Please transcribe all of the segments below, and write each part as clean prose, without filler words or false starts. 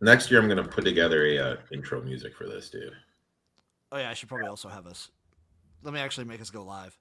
Next year, I'm going to put together a intro music for this, dude. Oh, yeah, I should probably also have us. Let me actually make us go live.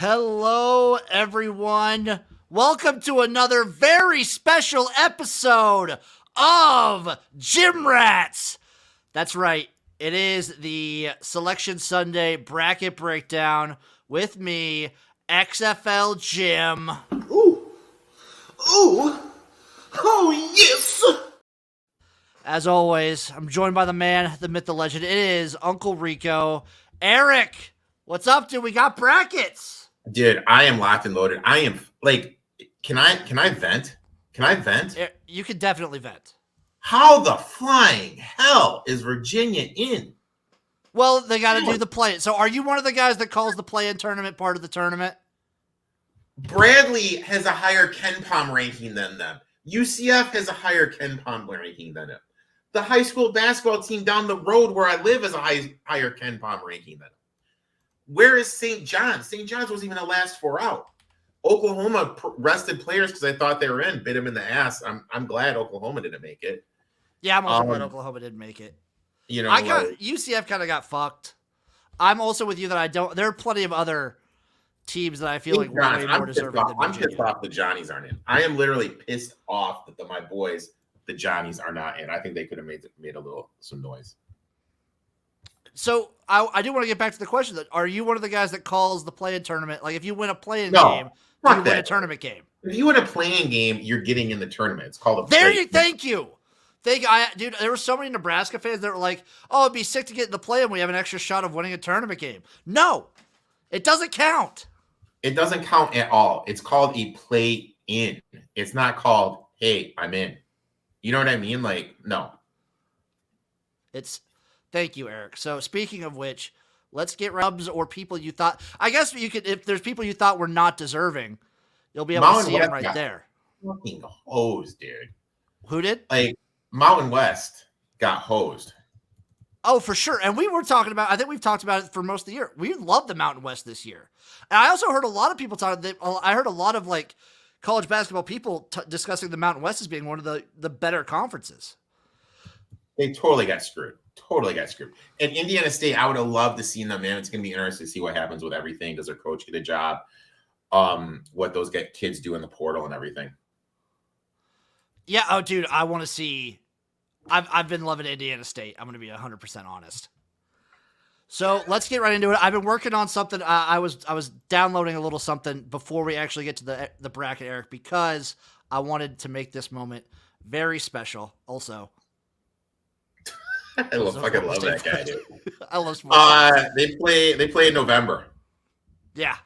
Hello, everyone. Welcome to another very special episode of Gym Rats. That's right. It is the Selection Sunday bracket breakdown with me, XFL Jim. Ooh. Oh, yes. As always, I'm joined by the man, the myth, the legend. It is Uncle Rico. Erik, what's up, dude? We got brackets. Dude, I am locked and loaded. I am like, can I vent? Can I vent? You can definitely vent. How the flying hell is Virginia in? Well, they got to do the play. So are you one of the guys that calls the play-in tournament part of the tournament? Bradley has a higher KenPom ranking than them. UCF has a higher KenPom ranking than him. The high school basketball team down the road where I live has a higher KenPom ranking than him. Where is St. John's? St. John's was even the last four out. Oklahoma rested players because I thought they were in, bit them in the ass. I'm glad Oklahoma didn't make it. Yeah, I'm also glad Oklahoma didn't make it. You know, UCF kind of got fucked. I'm also with you that I don't. There are plenty of other teams that I feel like were way more deserving than Virginia. I'm pissed off the Johnnies aren't in. I am literally pissed off that my boys, the Johnnies, are not in. I think they could have made some noise. So I do want to get back to the question that are you one of the guys that calls the play-in tournament? Like if you win a play-in game, you win a tournament game. If you win a play-in game, you're getting in the tournament. It's called a Thank you. Dude, there were so many Nebraska fans that were like, oh, it'd be sick to get in the play-in. We have an extra shot of winning a tournament game. No, it doesn't count. It doesn't count at all. It's called a play-in. It's not called, hey, I'm in. You know what I mean? Like, no. Thank you, Erik. So speaking of which, let's get rubs or people you thought. I guess you could, if there's people you thought were not deserving, you'll be able to see them right there. Fucking hosed, dude. Who did? Like Mountain West got hosed. Oh, for sure. And we were talking about. I think we've talked about it for most of the year. We love the Mountain West this year. And I also heard a lot of people talk. I heard a lot of like college basketball people discussing the Mountain West as being one of the better conferences. They totally got screwed. And Indiana State, I would have loved to see them in. It's going to be interesting to see what happens with everything. Does their coach get a job? What those kids do in the portal and everything. Yeah. Oh, dude, I want to see. I've been loving Indiana State. I'm going to be 100% honest. So let's get right into it. I've been working on something. I was downloading a little something before we actually get to the bracket, Erik, because I wanted to make this moment very special. Also. I fucking love that guy, dude. I love sports. They play in November. Yeah.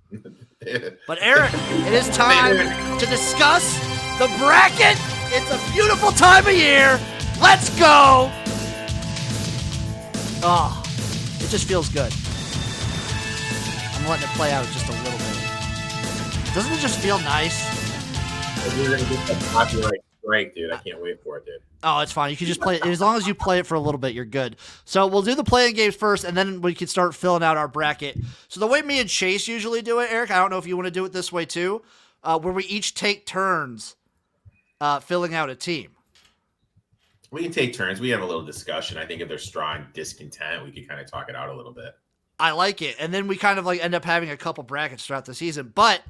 But Erik, it is time to discuss the bracket. It's a beautiful time of year. Let's go. Oh, it just feels good. I'm letting it play out just a little bit. Doesn't it just feel nice? We're gonna get that copyright strike, dude. I can't wait for it, dude. Oh, it's fine. You can just play it. As long as you play it for a little bit, you're good. So we'll do the play-in games first, and then we can start filling out our bracket. So the way me and Chase usually do it, Erik, I don't know if you want to do it this way too, where we each take turns filling out a team. We can take turns. We have a little discussion. I think if there's strong discontent, we could kind of talk it out a little bit. I like it. And then we kind of like end up having a couple brackets throughout the season. But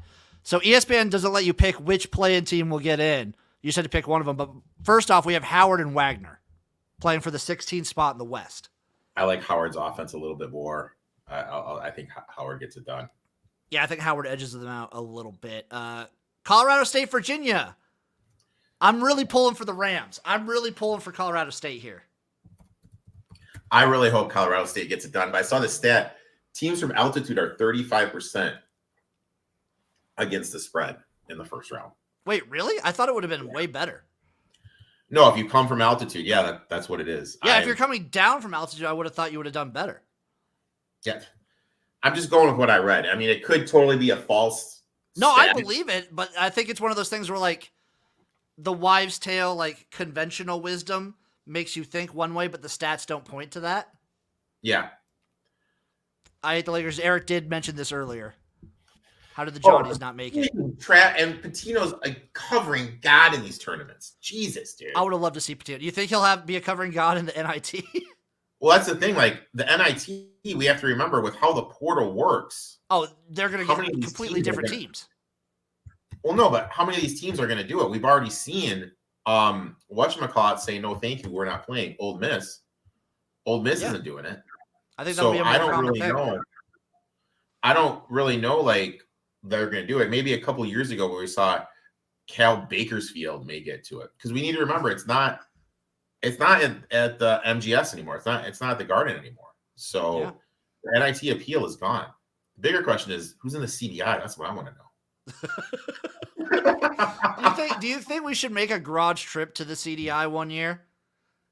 so ESPN doesn't let you pick which play-in team will get in. You just had to pick one of them. But first off, we have Howard and Wagner playing for the 16th spot in the West. I like Howard's offense a little bit more. I think Howard gets it done. Yeah, I think Howard edges them out a little bit. Colorado State, Virginia. I'm really pulling for the Rams. I'm really pulling for Colorado State here. I really hope Colorado State gets it done. But I saw the stat: teams from altitude are 35% against the spread in the first round. Wait, really? I thought it would have been way better. No, if you come from altitude, yeah, that's what it is. Yeah, if you're coming down from altitude, I would have thought you would have done better. Yeah. I'm just going with what I read. I mean, it could totally be a false No, stat. I believe it, but I think it's one of those things where, like, the wives' tale, like, conventional wisdom makes you think one way, but the stats don't point to that. Yeah. I hate the Lakers. Erik did mention this earlier. How did the Johnnies not make it? And Patino's a covering god in these tournaments. Jesus, dude. I would have loved to see Patino. Do you think he'll be a covering god in the NIT? Well, that's the thing. Like, the NIT, we have to remember with how the portal works. Oh, they're going to get completely different teams. Well, no, but how many of these teams are going to do it? We've already seen whatchamacallit say, no, thank you, we're not playing. Old Miss. Old Miss isn't doing it. I think that'll be a more common thing. I don't really know, like, they're going to do it. Maybe a couple of years ago where we saw Cal Bakersfield may get to it. Because we need to remember it's not at the MGS anymore. It's not at the Garden anymore. So the NIT appeal is gone. The bigger question is who's in the CDI? That's what I want to know. Do you think we should make a garage trip to the CDI one year?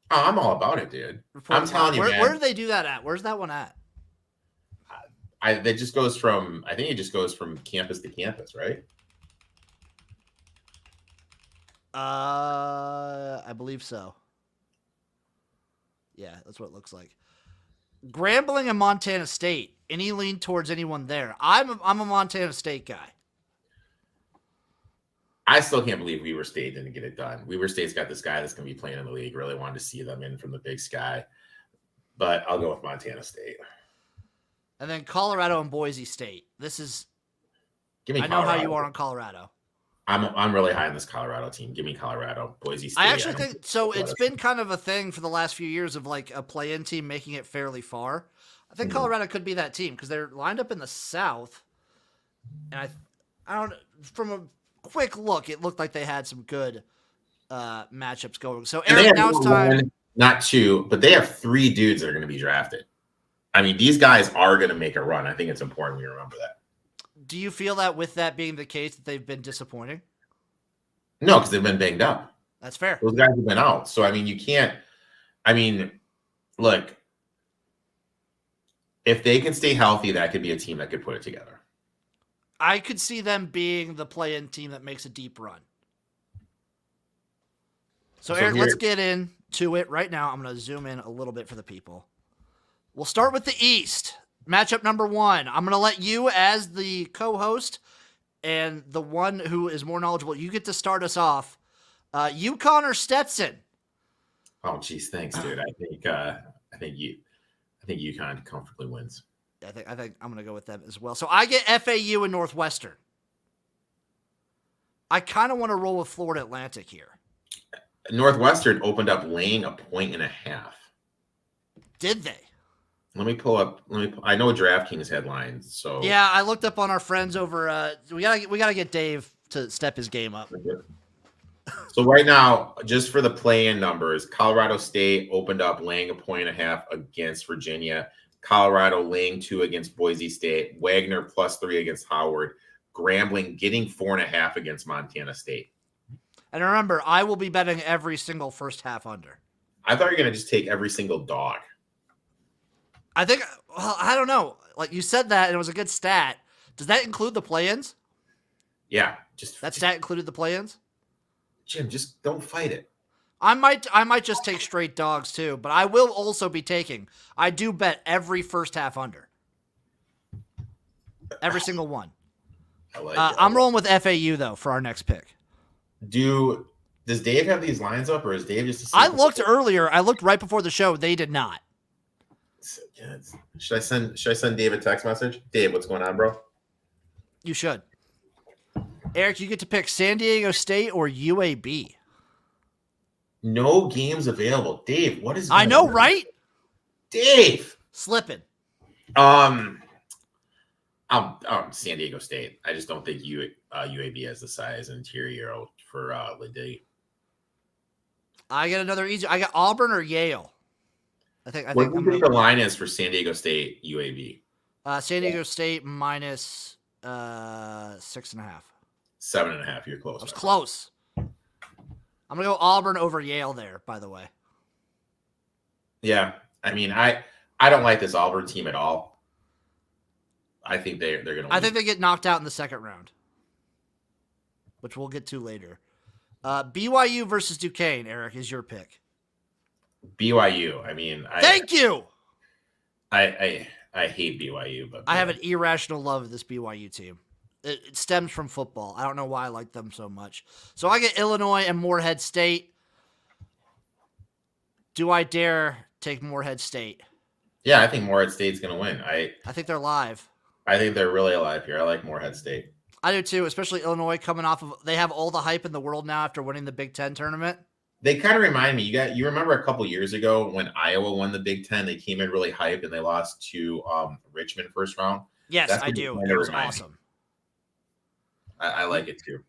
Oh, I'm all about it, dude. I'm telling you, man. Where do they do that at? Where's that one at? It just goes from campus to campus, right? I believe so. Yeah, that's what it looks like. Grambling and Montana State. Any lean towards anyone there? I'm a Montana State guy. I still can't believe Weber State didn't get it done. Weber State's got this guy that's going to be playing in the league. Really wanted to see them in from the Big Sky. But I'll go with Montana State. And then Colorado and Boise State. This is. Give me. I know how you are on Colorado. I'm really high on this Colorado team. Give me Colorado, Boise State. I actually think so. It's been kind of a thing for the last few years of like a play-in team making it fairly far. I think Colorado could be that team because they're lined up in the South, and I don't. From a quick look, it looked like they had some good matchups going. So Erik, now it's time. Not two, but they have 3 dudes that are going to be drafted. I mean, these guys are going to make a run. I think it's important we remember that. Do you feel that with that being the case that they've been disappointing? No, because they've been banged up. That's fair. Those guys have been out. So, I mean, you can't – I mean, look, if they can stay healthy, that could be a team that could put it together. I could see them being the play-in team that makes a deep run. So Erik, let's get into it right now. I'm going to zoom in a little bit for the people. We'll start with the East. Matchup number 1. I'm going to let you, as the co-host and the one who is more knowledgeable, you get to start us off. UConn or Stetson? Oh, geez, thanks, dude. I think UConn comfortably wins. I think I'm going to go with them as well. So I get FAU and Northwestern. I kind of want to roll with Florida Atlantic here. Northwestern opened up laying 1.5. Did they? Let me pull up. I know DraftKings headlines. So yeah, I looked up on our friends over. We gotta get Dave to step his game up. So right now, just for the play-in numbers, Colorado State opened up laying 1.5 against Virginia. Colorado laying 2 against Boise State. Wagner +3 against Howard. Grambling getting 4.5 against Montana State. And remember, I will be betting every single first half under. I thought you were going to just take every single dog. I think, well, I don't know. Like you said that, and it was a good stat. Does that include the play-ins? Yeah. That stat included the play-ins? Jim, just don't fight it. I might just take straight dogs too, but I will also be taking. I do bet every first half under. Every single one. I like I'm rolling with FAU though for our next pick. Does Dave have these lines up, or is Dave just? I looked earlier. I looked right before the show. They did not. Should I send Dave a text message? Dave, what's going on, bro? You should. Erik, you get to pick San Diego State or UAB. No games available. Dave, what is I know, right? Dave. Slipping. San Diego State. I just don't think UAB has the size and interior for Liddy. I got another easy. I got Auburn or Yale. I think What I'm do you gonna think the line is for San Diego State UAB? San Diego State minus 6.5. 7.5. You're close. I was close. I'm gonna go Auburn over Yale there. By the way. Yeah, I mean, I don't like this Auburn team at all. I think they're gonna. I think they get knocked out in the second round, which we'll get to later. BYU versus Duquesne. Erik, is your pick. BYU. I mean, Thank you. I hate BYU, but I have an irrational love of this BYU team. It stems from football. I don't know why I like them so much. So I get Illinois and Morehead State. Do I dare take Morehead State? Yeah, I think Morehead State's going to win. I think they're live. I think they're really alive here. I like Morehead State. I do too, especially Illinois coming off of – they have all the hype in the world now after winning the Big Ten tournament. They kind of remind me. You remember a couple years ago when Iowa won the Big Ten? They came in really hyped and they lost to Richmond first round. Yes, I do. It was awesome. I like it too.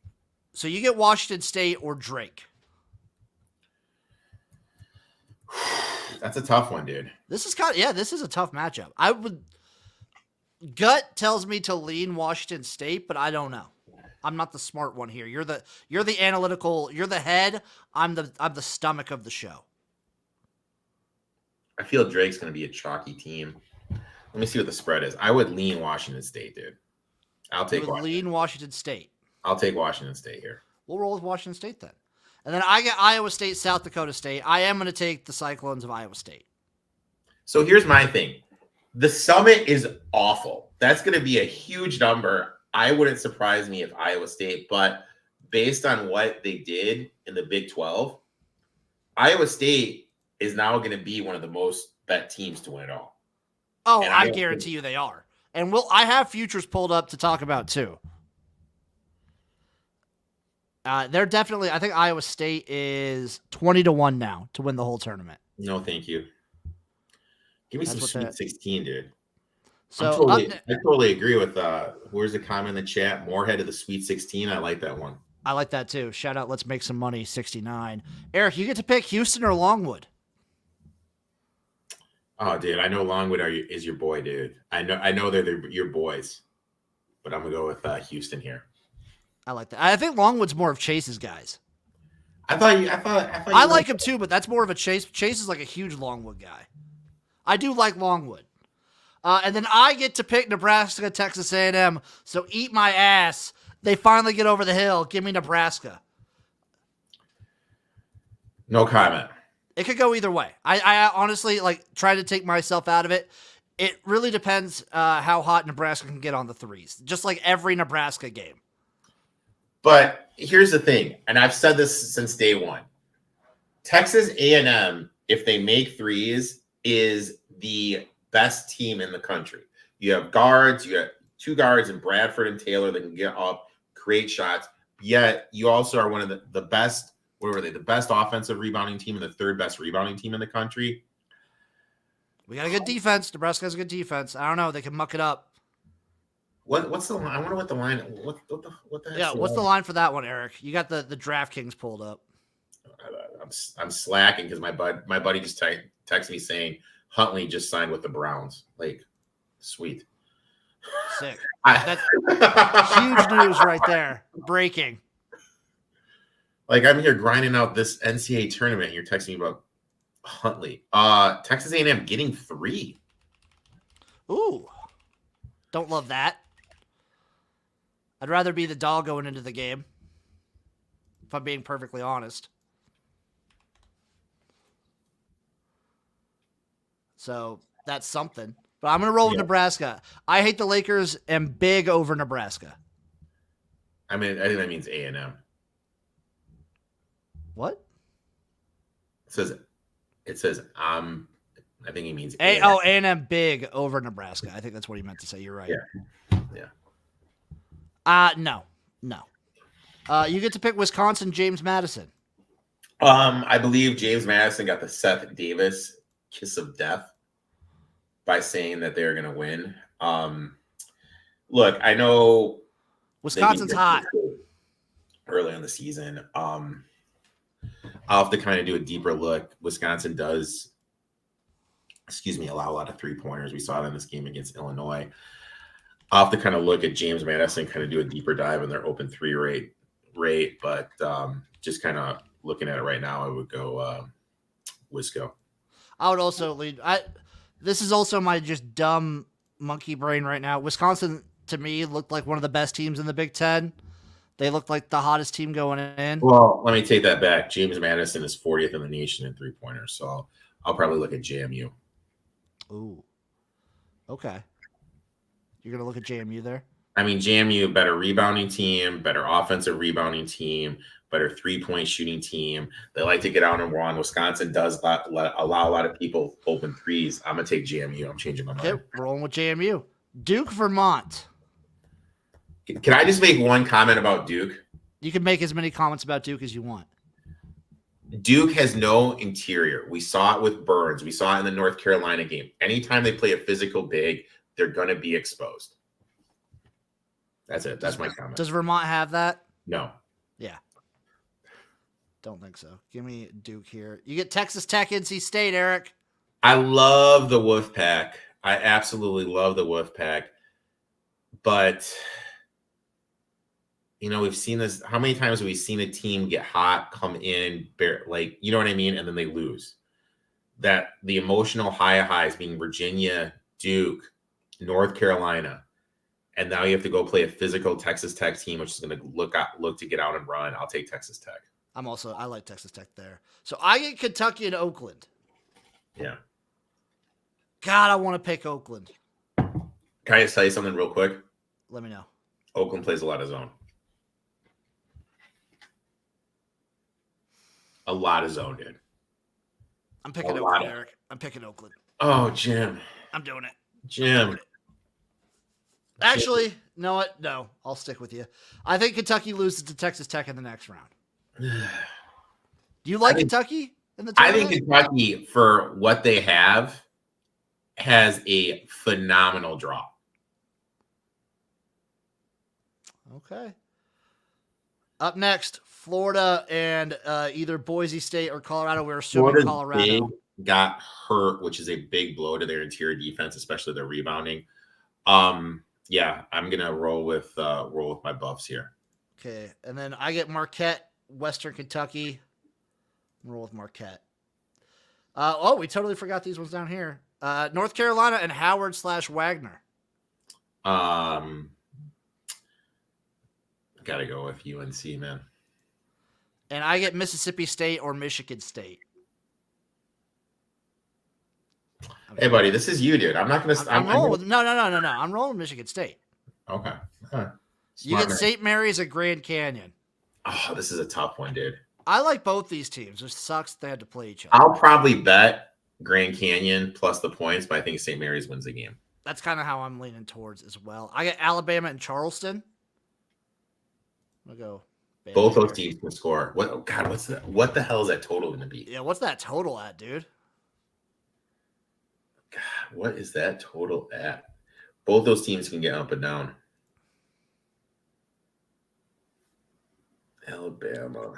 So you get Washington State or Drake. That's a tough one, dude. This is this is a tough matchup. Gut tells me to lean Washington State, but I don't know. I'm not the smart one here. You're the analytical, you're the head. I'm the stomach of the show. I feel Drake's going to be a chalky team. Let me see what the spread is. I would lean Washington State, dude. I'll take Washington State. I'll take Washington State here. We'll roll with Washington State then. And then I get Iowa State, South Dakota State. I am going to take the Cyclones of Iowa State. So here's my thing. The Summit is awful. That's going to be a huge number. I wouldn't surprise me if Iowa State, but based on what they did in the Big 12, Iowa State is now going to be one of the most bet teams to win it all. Oh, I guarantee you they are. And I have futures pulled up to talk about too. They're definitely, I think Iowa State is 20-1 now to win the whole tournament. No, thank you. Give me some Sweet 16, dude. So I totally agree with where's the comment in the chat? Morehead of the Sweet 16. I like that one. I like that too. Shout out, let's make some money, 69. Erik, you get to pick Houston or Longwood. Oh, dude, I know Longwood is your boy, dude. I know they're your boys, but I'm gonna go with Houston here. I like that. I think Longwood's more of Chase's guys. I like him too, but that's more of a Chase. Chase is like a huge Longwood guy. I do like Longwood. And then I get to pick Nebraska, Texas A&M. So eat my ass. They finally get over the hill. Give me Nebraska. No comment. It could go either way. I honestly try to take myself out of it. It really depends how hot Nebraska can get on the threes. Just like every Nebraska game. But here's the thing, and I've said this since day one. Texas A&M, if they make threes, is the best team in the country. You have guards, you have two guards in Bradford and Taylor that can get up, create shots. Yet you also are one of the best, what were they, the best offensive rebounding team and the third best rebounding team in the country. We got a good defense. Nebraska has a good defense. I don't know. They can muck it up. What's the line? I wonder what the line. What the heck? Yeah, what's the line for that one, Erik? You got the DraftKings pulled up. I'm slacking because my buddy just texted me saying Huntley just signed with the Browns. Like, sweet. Sick. That's huge news right there. Breaking. Like, I'm here grinding out this NCAA tournament, and you're texting me about Huntley. Texas A&M getting 3. Ooh. Don't love that. I'd rather be the dog going into the game, if I'm being perfectly honest. So that's something. But I'm going to roll with Nebraska. I hate the Lakers and big over Nebraska. I mean, I think that means A&M. What? It says I think he means A&M. A&M big over Nebraska. I think that's what he meant to say. You're right. Yeah. No. You get to pick Wisconsin, James Madison. I believe James Madison got the Seth Davis kiss of death by saying that they're going to win. Look, I know Wisconsin's hot early in the season. I'll have to kind of do a deeper look. Wisconsin does allow a lot of 3-pointers. We saw it in this game against Illinois. I'll have to kind of look at James Madison, kind of do a deeper dive in their open 3 rate, but just kind of looking at it right now, I would go Wisco. I would also lead. This is also my just dumb monkey brain right now. Wisconsin, to me, looked like one of the best teams in the Big Ten. They looked like the hottest team going in. Well, let me take that back. James Madison is 40th in the nation in 3-pointers, so I'll probably look at JMU. Ooh. Okay. You're going to look at JMU there? I mean, JMU, better rebounding team, better offensive rebounding team, better 3-point shooting team. They like to get out and run. Wisconsin does allow a lot of people open threes. I'm going to take JMU. I'm changing my mind. Okay, rolling with JMU. Duke, Vermont. Can I just make one comment about Duke? You can make as many comments about Duke as you want. Duke has no interior. We saw it with Burns. We saw it in the North Carolina game. Anytime they play a physical big, they're going to be exposed. That's it. That's my comment. Does Vermont have that? No. Yeah. Don't think so. Give me Duke here. You get Texas Tech, NC State, Erik. I love the Wolfpack. I absolutely love the Wolfpack. But, you know, we've seen this. How many times have we seen a team get hot, come in, like, you know what I mean? And then they lose. That the emotional highs being Virginia, Duke, North Carolina. And now you have to go play a physical Texas Tech team, which is going to look to get out and run. I'll take Texas Tech. I like Texas Tech there. So I get Kentucky and Oakland. Yeah. God, I want to pick Oakland. Can I just tell you something real quick? Let me know. Oakland plays a lot of zone. A lot of zone, dude. I'm picking Oakland, Erik. I'm picking Oakland. Oh, Jim. I'm doing it. Jim. Actually, know what? No, I'll stick with you. I think Kentucky loses to Texas Tech in the next round. Do you like Kentucky in the tournament? I think Kentucky, for what they have, has a phenomenal draw. Okay. Up next, Florida and either Boise State or Colorado. We're assuming Colorado got hurt, which is a big blow to their interior defense, especially their rebounding. Yeah, I'm gonna roll with my Buffs here. Okay, and then I get Marquette, Western Kentucky. Roll with Marquette. We totally forgot these ones down here. North Carolina and Howard/Wagner. Gotta go with UNC, man. And I get Mississippi State or Michigan State. Hey, buddy, this is you, dude. I'm not gonna. I'm rolling with no. I'm rolling with Michigan State. Okay. You get St. Mary's at Grand Canyon. Oh, this is a tough one, dude. I like both these teams. It sucks they had to play each other. I'll probably bet Grand Canyon plus the points, but I think St. Mary's wins the game. That's kind of how I'm leaning towards as well. I get Alabama and Charleston. I'll go. Both those teams can score. What the hell is that total going to be? Yeah, what's that total at, dude? God, what is that total at? Both those teams can get up and down. Alabama.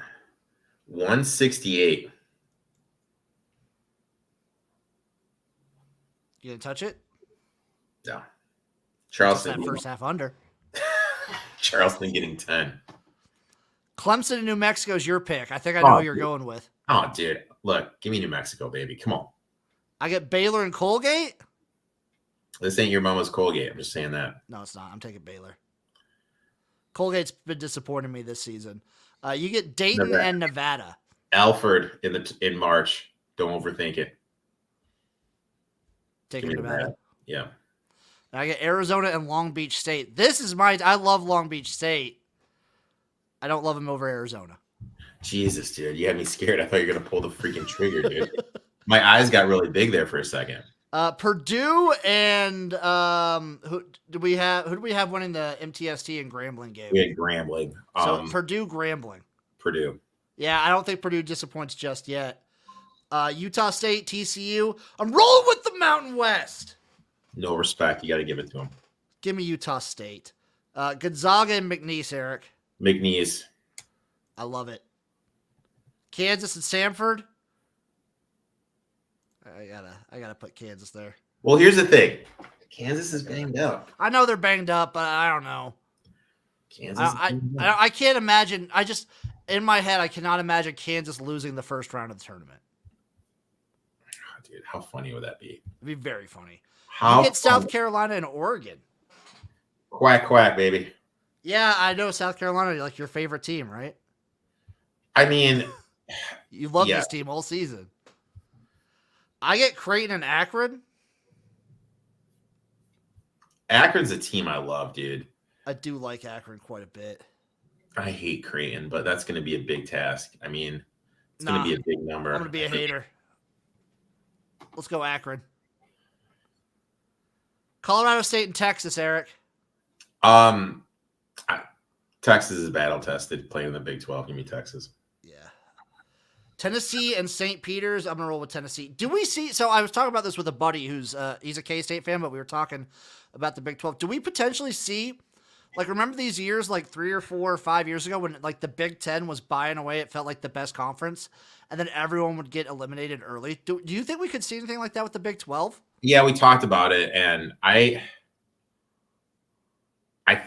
168. You gonna touch it? No. Charleston. That first half under. Charleston getting 10. Clemson and New Mexico is your pick. I think I know who you're going with. Oh, dude. Look, give me New Mexico, baby. Come on. I get Baylor and Colgate. This ain't your mama's Colgate. I'm just saying that. No, it's not. I'm taking Baylor. Colgate's been disappointing me this season. You get Dayton and Nevada. Alfred in March. Don't overthink it. Taking Nevada. Yeah. And I get Arizona and Long Beach State. This is I love Long Beach State. I don't love them over Arizona. Jesus, dude. You had me scared. I thought you were going to pull the freaking trigger, dude. My eyes got really big there for a second. Purdue and who do we have winning the MTST and Grambling game? We had Grambling. So Purdue, Grambling. Purdue. Yeah, I don't think Purdue disappoints just yet. Utah State, TCU. I'm rolling with the Mountain West. No respect. You got to give it to them. Give me Utah State. Gonzaga and McNeese, Erik. McNeese. I love it. Kansas and Samford. I gotta put Kansas there. Well, here's the thing. Kansas is banged up. I know they're banged up, but I don't know. Kansas. I can't imagine. In my head, I cannot imagine Kansas losing the first round of the tournament. Oh, dude, how funny would that be? It'd be very funny. How you get South Carolina and Oregon. Quack, quack, baby. Yeah, I know South Carolina, like your favorite team, right? I mean, you love this team all season. I get Creighton and Akron. Akron's a team I love, dude. I do like Akron quite a bit. I hate Creighton, but that's going to be a big task. I mean, it's going to be a big number. I'm going to be a hater. Let's go Akron. Colorado State and Texas, Erik. Texas is battle tested playing in the Big 12. Give me Texas. Yeah. Tennessee and St. Peter's. I'm gonna roll with Tennessee. Do we see? So I was talking about this with a buddy who's he's a K-State fan, but we were talking about the Big 12. Do we potentially see? Like, remember these years, like 3 or 4 or 5 years ago, when like the Big 10 was buying away? It felt like the best conference, and then everyone would get eliminated early. Do you think we could see anything like that with the Big 12? Yeah, we talked about it, and I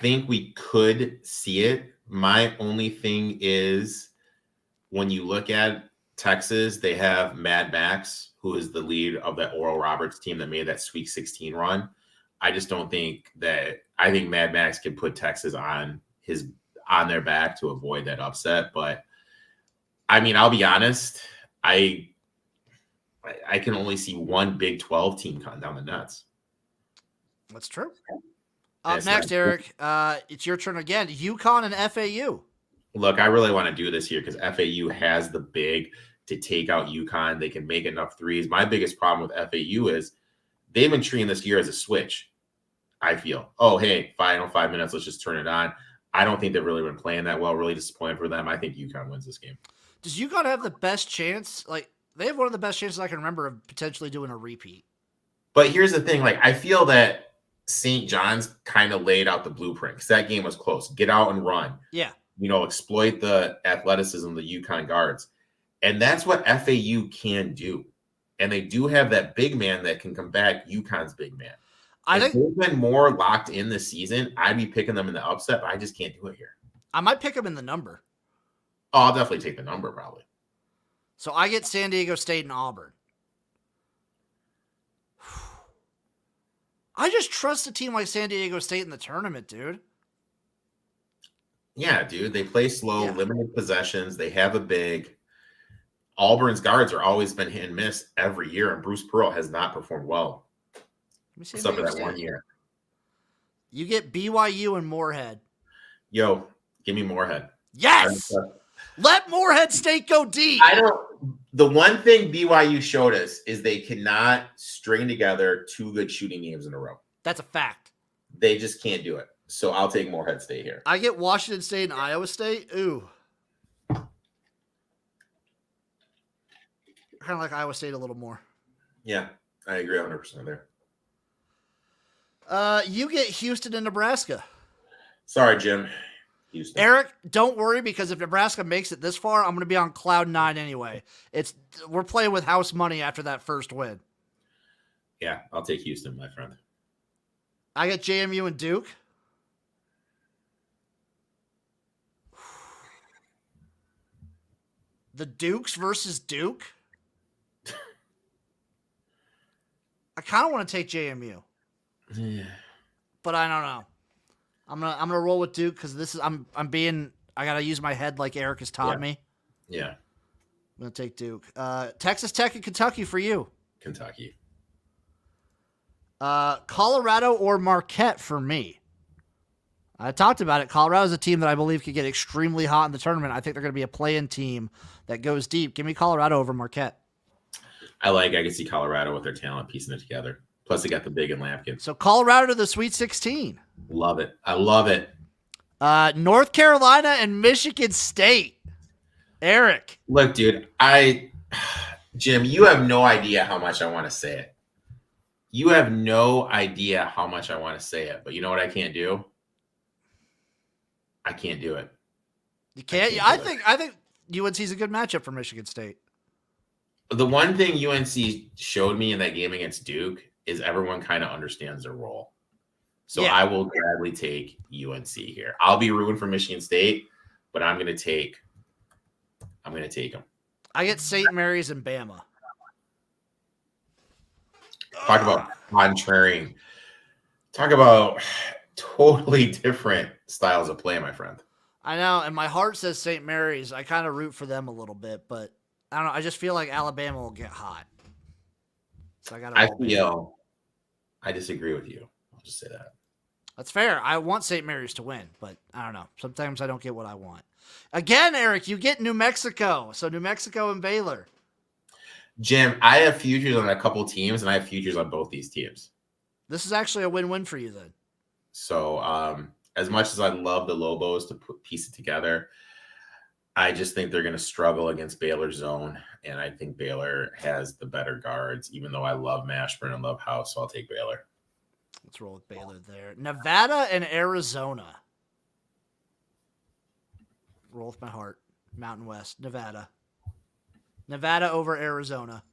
think we could see it. My only thing is when you look at Texas, they have Mad Max, who is the lead of that Oral Roberts team that made that Sweet 16 run. I just don't think that. I think Mad Max can put Texas on their back to avoid that upset. But I mean, I'll be honest, I can only see one Big 12 team coming down the nuts. That's true. Next, Erik, it's your turn again. UConn and FAU. Look, I really want to do this here because FAU has the big to take out UConn. They can make enough threes. My biggest problem with FAU is they've been treating this year as a switch. I feel, oh, hey, final 5 minutes, let's just turn it on. I don't think they've really been playing that well. Really disappointed for them. I think UConn wins this game. Does UConn have the best chance? Like, they have one of the best chances I can remember of potentially doing a repeat. But here's the thing. Like, I feel that St. John's kind of laid out the blueprint because that game was close. Get out and run. Yeah. Exploit the athleticism of the UConn guards. And that's what FAU can do. And they do have that big man that can combat UConn's big man. If they've been more locked in this season, I'd be picking them in the upset, but I just can't do it here. I might pick them in the number. Oh, I'll definitely take the number probably. So I get San Diego State and Auburn. I just trust a team like San Diego State in the tournament, dude. Yeah, dude. They play slow, limited possessions. They have a big. Auburn's guards are always been hit and miss every year, and Bruce Pearl has not performed well. Except for that 1 year. You get BYU and Moorhead. Yo, give me Moorhead. Yes! Let Moorhead State go deep. The one thing BYU showed us is they cannot string together 2 good shooting games in a row. That's a fact. They just can't do it. So I'll take Moorhead State here. I get Washington State and Iowa State. Ooh. I kind of like Iowa State a little more. Yeah, I agree 100% there. You get Houston and Nebraska. Sorry, Jim. Houston. Erik, don't worry, because if Nebraska makes it this far, I'm going to be on cloud 9 anyway. We're playing with house money after that first win. Yeah, I'll take Houston, my friend. I get JMU and Duke. The Dukes versus Duke. I kind of want to take JMU. Yeah. But I don't know. I'm gonna roll with Duke because this is I gotta use my head like Erik has taught me. Yeah. I'm gonna take Duke. Texas Tech and Kentucky for you. Kentucky. Colorado or Marquette for me. I talked about it. Colorado is a team that I believe could get extremely hot in the tournament. I think they're going to be a play-in team that goes deep. Give me Colorado over Marquette. I can see Colorado with their talent piecing it together. Plus, they got the big and Lampkin. So Colorado to the Sweet 16. Love it. I love it. North Carolina and Michigan State. Erik. Look, dude, Jim, you have no idea how much I want to say it. You have no idea how much I want to say it. But you know what I can't do? I can't do it. You can't? I think UNC is a good matchup for Michigan State. The one thing UNC showed me in that game against Duke is everyone kind of understands their role. So Yeah. I will gladly take UNC here. I'll be rooting for Michigan State, but I'm going to take them. I get St. Mary's and Bama. Talk about contrarian. Talk about totally different styles of play, my friend. I know, and my heart says St. Mary's. I kind of root for them a little bit, but I don't know. I just feel like Alabama will get hot. So I disagree with you. I'll just say that. That's fair. I want St. Mary's to win, but I don't know. Sometimes I don't get what I want. Again, Erik, you get New Mexico. So New Mexico and Baylor. Jim, I have futures on a couple teams, and I have futures on both these teams. This is actually a win-win for you then. So as much as I love the Lobos to piece it together, I just think they're going to struggle against Baylor's zone, and I think Baylor has the better guards, even though I love Mashburn and love House, so I'll take Baylor. Let's roll with Baylor there. Nevada and Arizona. Roll with my heart. Mountain West, Nevada. Nevada over Arizona.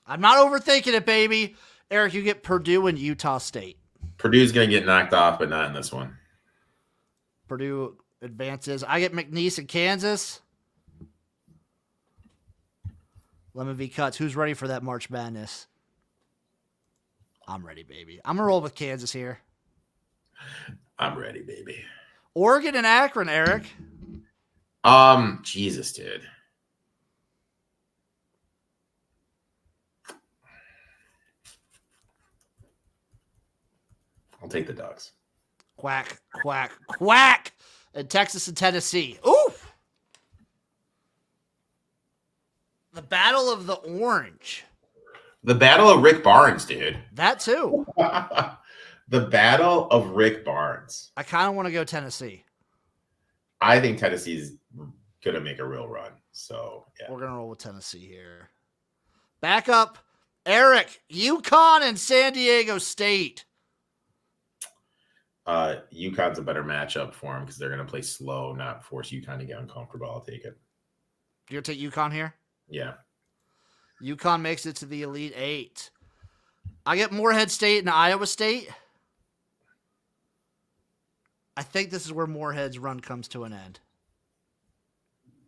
I'm not overthinking it, baby. Erik, you get Purdue and Utah State. Purdue's going to get knocked off, but not in this one. Purdue advances. I get McNeese and Kansas. Lemon V cuts. Who's ready for that March Madness? I'm ready, baby. I'm going to roll with Kansas here. I'm ready, baby. Oregon and Akron, Erik. Jesus, dude. I'll take the Ducks. Quack, quack, quack. And Texas and Tennessee. Ooh. The Battle of the Orange. The Battle of Rick Barnes, dude. That too. The Battle of Rick Barnes. I kind of want to go Tennessee. I think Tennessee's going to make a real run. So, yeah. We're going to roll with Tennessee here. Back up. Erik, UConn and San Diego State. UConn's a better matchup for them because they're going to play slow, not force UConn to get uncomfortable. I'll take it. You're going to take UConn here? Yeah. UConn makes it to the Elite Eight. I get Morehead State and Iowa State. I think this is where Morehead's run comes to an end.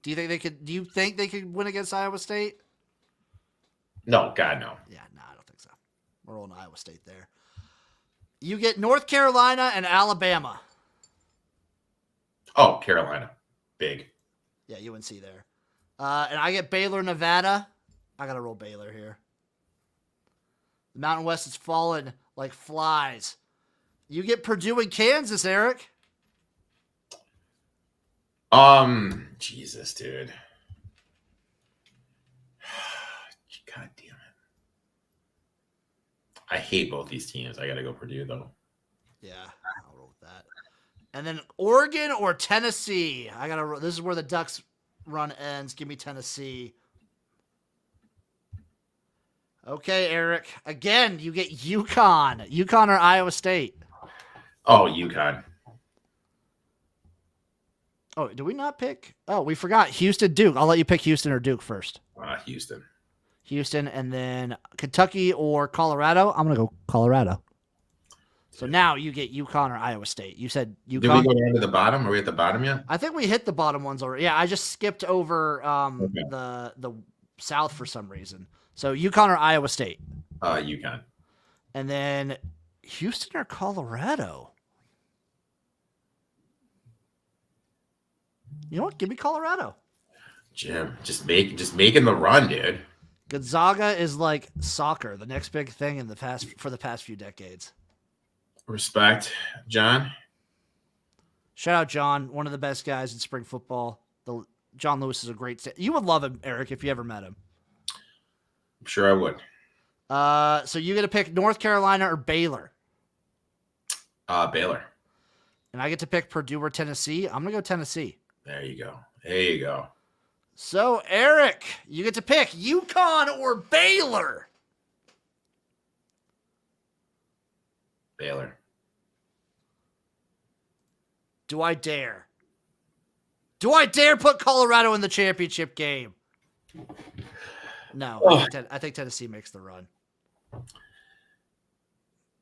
Do you think they could win against Iowa State? No, God, no. Yeah, no, I don't think so. We're rolling Iowa State there. You get North Carolina and Alabama. Oh, Carolina. Big. Yeah, UNC there. And I get Baylor, Nevada. I got to roll Baylor here. The Mountain West has fallen like flies. You get Purdue and Kansas, Erik. Jesus, dude. God damn it. I hate both these teams. I got to go Purdue, though. Yeah, I'll roll with that. And then Oregon or Tennessee. This is where the Ducks run ends. Give me Tennessee. Okay, Erik. Again, you get UConn. UConn or Iowa State. Oh, UConn. Oh, did we not pick? Oh, we forgot. Houston, Duke. I'll let you pick Houston or Duke first. Houston. Houston, and then Kentucky or Colorado. I'm going to go Colorado. So now you get UConn or Iowa State. You said UConn. Did we go down to the bottom? Are we at the bottom yet? I think we hit the bottom ones already. Yeah, I just skipped over Okay. the South for some reason. So UConn or Iowa State. UConn. And then Houston or Colorado. You know what? Give me Colorado. Jim, just making the run, dude. Gonzaga is like soccer, the next big thing for the past few decades. Respect, John. Shout out John, one of the best guys in spring football. John Lewis is a great. You would love him, Erik, if you ever met him. I'm sure I would. So you get to pick North Carolina or Baylor. Baylor. And I get to pick Purdue or Tennessee. I'm gonna go Tennessee. There you go. There you go. So Erik, you get to pick UConn or Baylor. Baylor. Do I dare? Do I dare put Colorado in the championship game? No, Oh. I think Tennessee makes the run.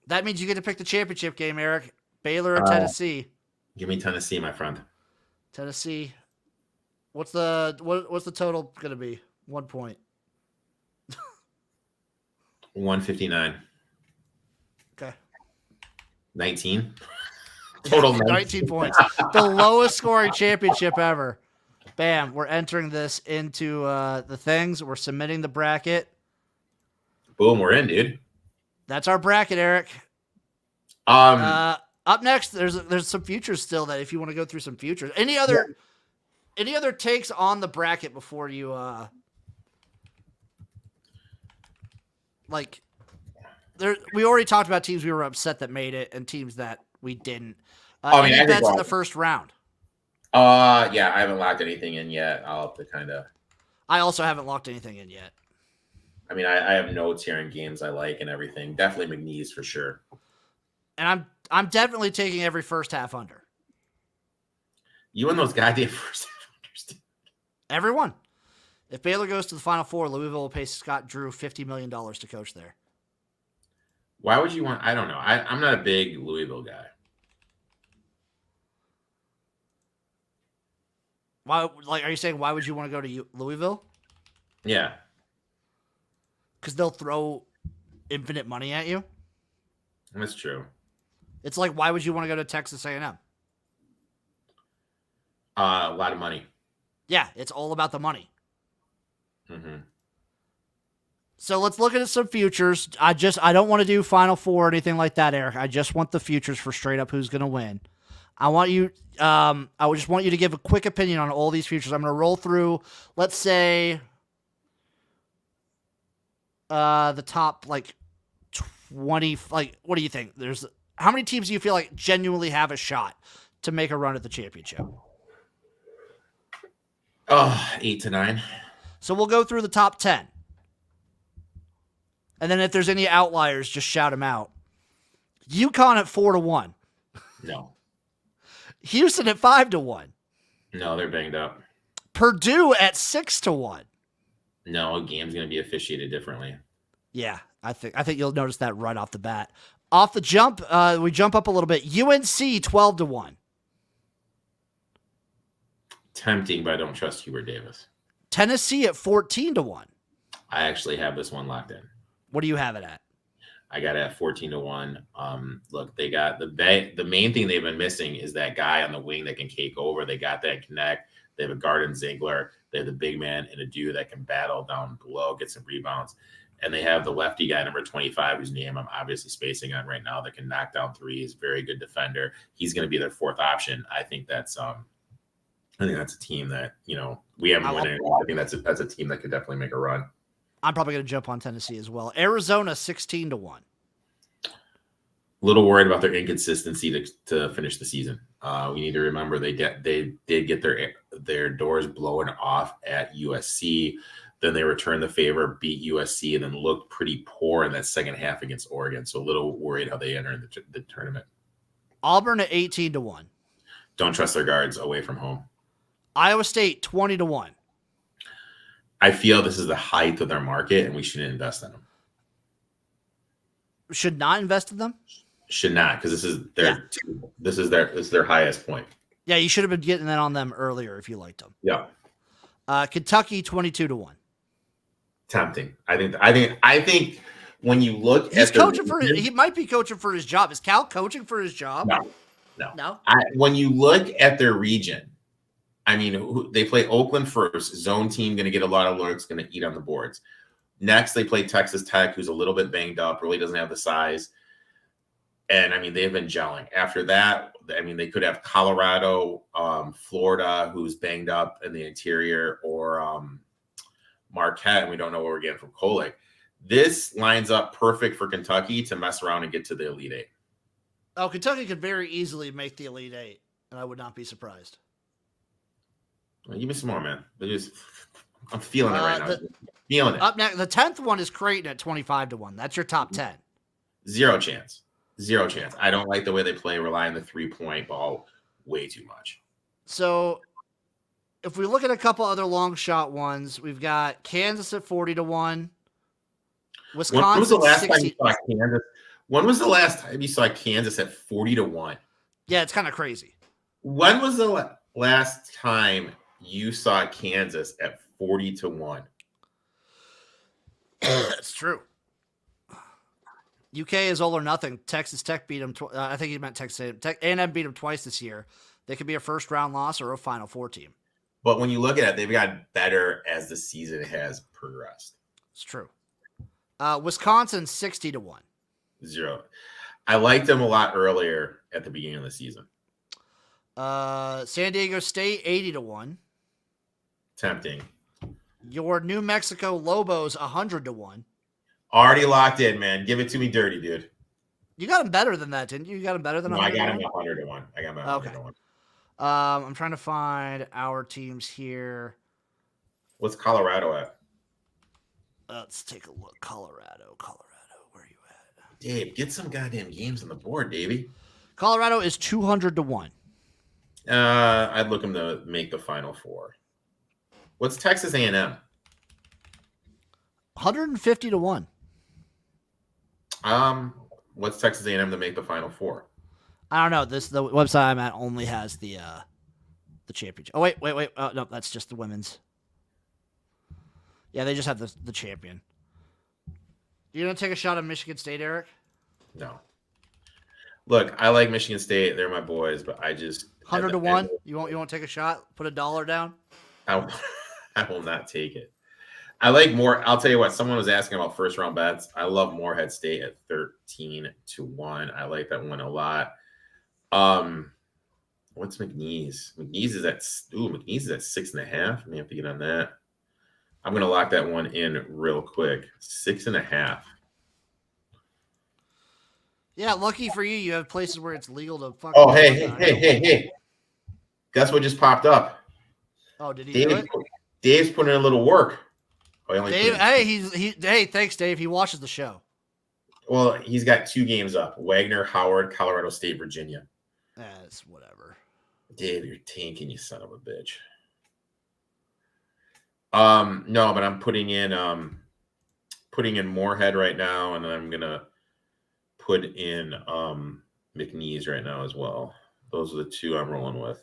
That means you get to pick the championship game, Erik. Baylor or Tennessee? Give me Tennessee, my friend. Tennessee. What's the total going to be? 1 point. 159. Okay. 19. Total 19 points. The lowest scoring championship ever. Bam. We're entering this into the things. We're submitting the bracket. Boom, we're in, dude. That's our bracket, Erik. Up next, there's some futures still that if you want to go through some futures. Any other takes on the bracket before you we already talked about teams we were upset that made it and teams that we didn't. Any bets in the first round? Yeah, I haven't locked anything in yet. I'll have to kind of. I also haven't locked anything in yet. I mean, I have notes here and games I like and everything. Definitely McNeese for sure. And I'm definitely taking every first half under. You and those goddamn first half unders. Everyone. If Baylor goes to the Final Four, Louisville will pay Scott Drew $50 million to coach there. Why would you want? I don't know. I'm not a big Louisville guy. Why? Are you saying why would you want to go to Louisville? Yeah. Because they'll throw infinite money at you. That's true. It's like, why would you want to go to Texas A&M? A lot of money. Yeah, it's all about the money. Mm-hmm. So let's look at some futures. I don't want to do Final Four or anything like that, Erik. I just want the futures for straight up who's going to win. I just want you to give a quick opinion on all these futures. I'm going to roll through, let's say, the top 20. What do you think? How many teams do you feel like genuinely have a shot to make a run at the championship? 8 to 9. So we'll go through the top 10. And then if there's any outliers, just shout them out. UConn at 4-1. No. Houston at 5-1. No, they're banged up. Purdue at 6-1. No, a game's going to be officiated differently. Yeah, I think you'll notice that right off the bat. Off the jump, we jump up a little bit. UNC 12-1. Tempting, but I don't trust Hubert Davis. Tennessee at 14-1. I actually have this one locked in. What do you have it at? I got it at 14-1. Look, they got the main thing they've been missing is that guy on the wing that can take over. They got that connect. They have a guard in Ziegler. They have the big man and a dude that can battle down below, get some rebounds. And they have the lefty guy, number 25, whose name I'm obviously spacing on right now, that can knock down threes. Very good defender. He's going to be their fourth option. I think that's a team that, we haven't won anything. I think that's a team that could definitely make a run. I'm probably going to jump on Tennessee as well. Arizona 16-1. A little worried about their inconsistency to finish the season. We need to remember they did get their doors blown off at USC. Then they returned the favor, beat USC, and then looked pretty poor in that second half against Oregon. So a little worried how they enter the tournament. Auburn at 18-1. Don't trust their guards away from home. Iowa State 20-1. I feel this is the height of their market, and we shouldn't invest in them. Should not invest in them? Should not, because this is their highest point. Yeah, you should have been getting that on them earlier if you liked them. Yeah. Kentucky 22-1. Tempting. I think when you look at he might be coaching for his job. Is Cal coaching for his job? No. When you look at their region, I mean, they play Oakland first. Zone team going to get a lot of looks, going to eat on the boards. Next, they play Texas Tech, who's a little bit banged up, really doesn't have the size. And, I mean, they've been gelling. After that, I mean, they could have Colorado, Florida, who's banged up in the interior, or Marquette, and we don't know what we're getting from Kolek. This lines up perfect for Kentucky to mess around and get to the Elite Eight. Oh, Kentucky could very easily make the Elite Eight, and I would not be surprised. Well, give me some more, man. I'm feeling it right now. Feeling it. Up next, the 10th one is Creighton at 25-1. That's your top 10. Zero chance. I don't like the way they play, rely on the 3-point ball way too much. So if we look at a couple other long shot ones, we've got Kansas at 40-1. Wisconsin When was the last 60. time you saw Kansas? When was the last time you saw Kansas at 40-1? Yeah, it's kind of crazy. When was the last time you saw Kansas at 40-1? That's true. UK is all or nothing. Texas Tech beat them. I think he meant Texas Tech. A&M beat them twice this year. They could be a first round loss or a Final Four team. But when you look at it, they've gotten better as the season has progressed. It's true. Wisconsin 60-1. 0. I liked them a lot earlier at the beginning of the season. San Diego State 80-1. Tempting. Your New Mexico Lobos 100-1. Already locked in, man. Give it to me dirty, dude. You got him better than that, didn't you? You got him better than 100-1? I got him 100-1. I got him 100-1. Okay. I'm trying to find our teams here. What's Colorado at? Let's take a look. Colorado. Where are you at? Dave, get some goddamn games on the board, Davey. Colorado is 200-1. I'd look them to make the Final Four. What's Texas A&M? 150-1. What's Texas A&M to make the Final Four? I don't know. The website I'm at only has the championship. Oh wait. No, that's just the women's. Yeah, they just have the champion. You gonna take a shot at Michigan State, Erik? No. Look, I like Michigan State. They're my boys, but I just 100-1. You won't take a shot? Put $1 down? I will not take it. I like more. I'll tell you what, someone was asking about first round bets. I love Morehead State at 13-1. I like that one a lot. What's McNeese? McNeese is at 6.5. I may have to get on that. I'm gonna lock that one in real quick. 6.5. Yeah, lucky for you, you have places where it's legal to fuck. Oh, hey. Guess what just popped up? Oh, did he do it? Dave's putting in a little work. Dave, hey, thanks, Dave. He watches the show. Well, he's got 2 games up. Wagner, Howard, Colorado State, Virginia. That's whatever. Dave, you're tanking, you son of a bitch. No, but I'm putting in Morehead right now, and then I'm gonna put in McNeese right now as well. Those are the 2 I'm rolling with.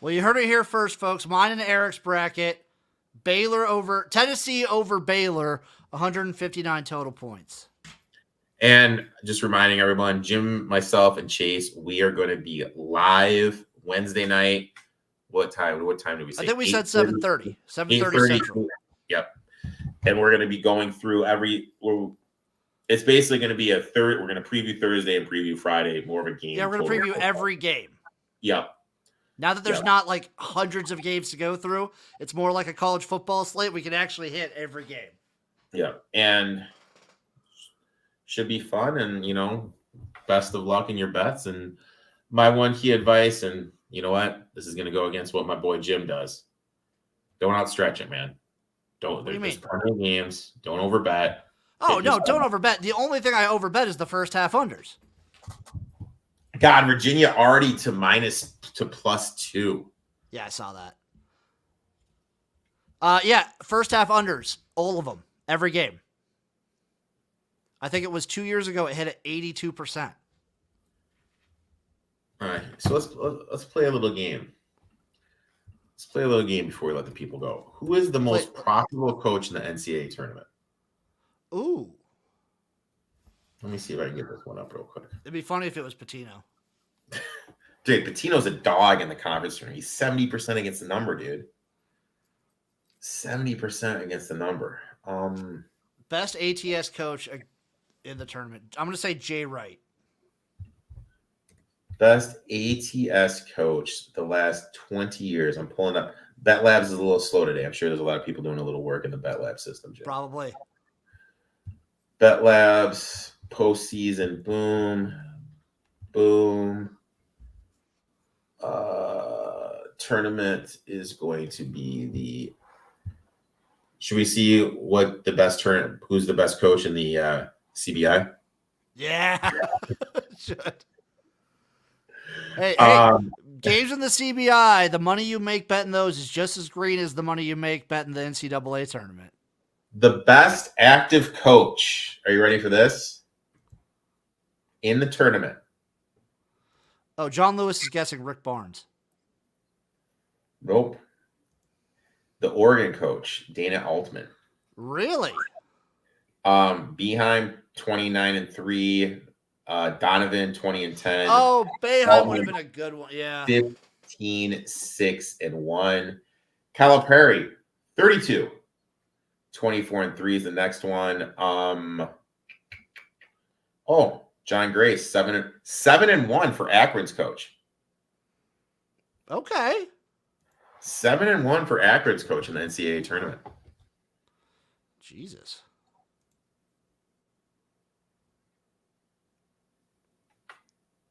Well, you heard it here first, folks. Mine and Erik's bracket. Tennessee over Baylor, 159 total points. And just reminding everyone, Jim, myself, and Chase, we are going to be live Wednesday night. What time? What time did we say? I think we said 7:30. 7:30 Central. Yep. And we're going to be going through it's basically going to be we're going to preview Thursday and preview Friday, more of a game. Yeah, we're going to preview every game. Yep. Now that there's not like hundreds of games to go through, it's more like a college football slate. We can actually hit every game. Yeah. And should be fun. And, best of luck in your bets. And my one key advice, and you know what? This is going to go against what my boy Jim does. Don't outstretch it, man. There's plenty of games. Don't overbet. Oh, no, don't overbet. The only thing I overbet is the first half unders. God, Virginia already to +2. Yeah, I saw that. Yeah, first half unders, all of them, every game. I think it was 2 years ago. It hit at 82%. All right, so let's play a little game. Let's play a little game before we let the people go. Who is the most profitable coach in the NCAA tournament? Ooh. Let me see if I can get this one up real quick. It'd be funny if it was Pitino. Dude, Pitino's a dog in the conference tournament. He's 70% against the number, dude. 70% against the number. Best ATS coach in the tournament. I'm going to say Jay Wright. Best ATS coach the last 20 years. I'm pulling up. Bet Labs is a little slow today. I'm sure there's a lot of people doing a little work in the Bet Lab system, Jim. Probably. Bet Labs, postseason, boom. Tournament is going to be should we see what the best who's the best coach in the CBI? Yeah. Should. Hey, games in the CBI, the money you make betting those is just as green as the money you make betting the NCAA tournament. The best active coach. Are you ready for this? In the tournament. Oh, John Lewis is guessing Rick Barnes. Nope. The Oregon coach, Dana Altman. Really? Beheim 29-3. Donovan 20-10. Oh, Boeheim would have been a good one. Yeah. 15-6-1. Calipari 32. 24-3 is the next one. John Grace 7-1 for Akron's coach. Okay. 7-1 for Akron's coach in the NCAA tournament. Jesus.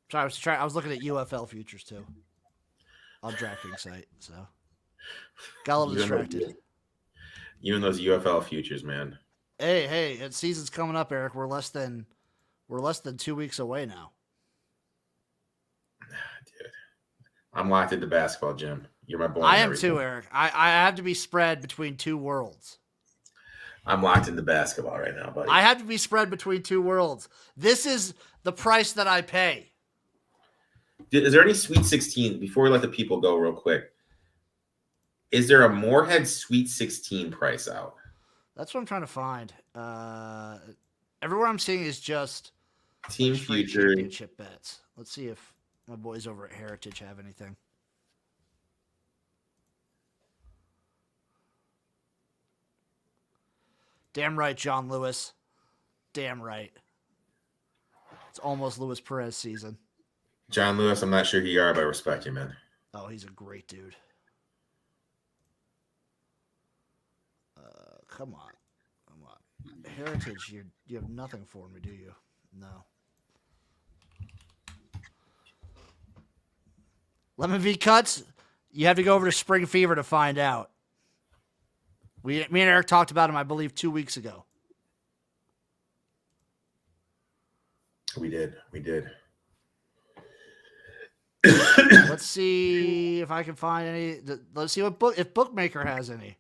Sorry, I was looking at UFL futures too on DraftKings site, so got a little distracted. Even those UFL futures, man. Hey, it's season's coming up, Erik. We're less than 2 weeks away now. Dude, I'm locked into basketball, Jim. You're my boy. I am too, Erik. I have to be spread between two worlds. I'm locked into basketball right now, buddy. I have to be spread between two worlds. This is the price that I pay. Is there any Sweet 16 before we let the people go real quick? Is there a Moorhead Sweet 16 price out? That's what I'm trying to find. Everywhere I'm seeing is just Team Future championship bets. Let's see if my boys over at Heritage have anything. Damn right, John Lewis. Damn right. It's almost Luis Perez season. John Lewis, I'm not sure who you are, but I respect you, man. Oh, he's a great dude. Come on. Heritage, you have nothing for me, do you? No. Lemon V cuts, you have to go over to Spring Fever to find out. Me and Erik talked about him, I believe, 2 weeks ago. We did. Let's see if I can find any. Let's see if Bookmaker has any.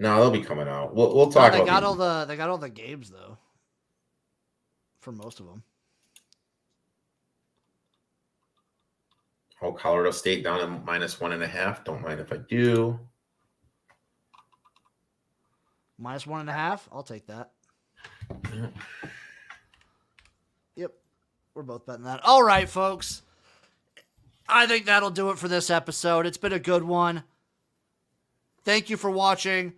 No, they'll be coming out. We'll talk They about got all the games though. For most of them. Oh, Colorado State down at -1.5. Don't mind if I do. -1.5. I'll take that. Yeah. Yep. We're both betting that. All right, folks. I think that'll do it for this episode. It's been a good one. Thank you for watching.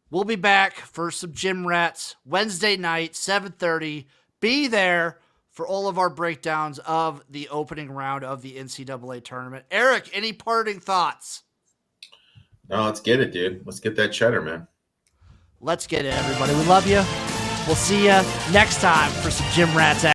We'll be back for some Gym Rats Wednesday night, 7:30. Be there for all of our breakdowns of the opening round of the NCAA tournament. Erik, any parting thoughts? No, let's get it, dude. Let's get that cheddar, man. Let's get it, everybody. We love you. We'll see you next time for some Gym Rats.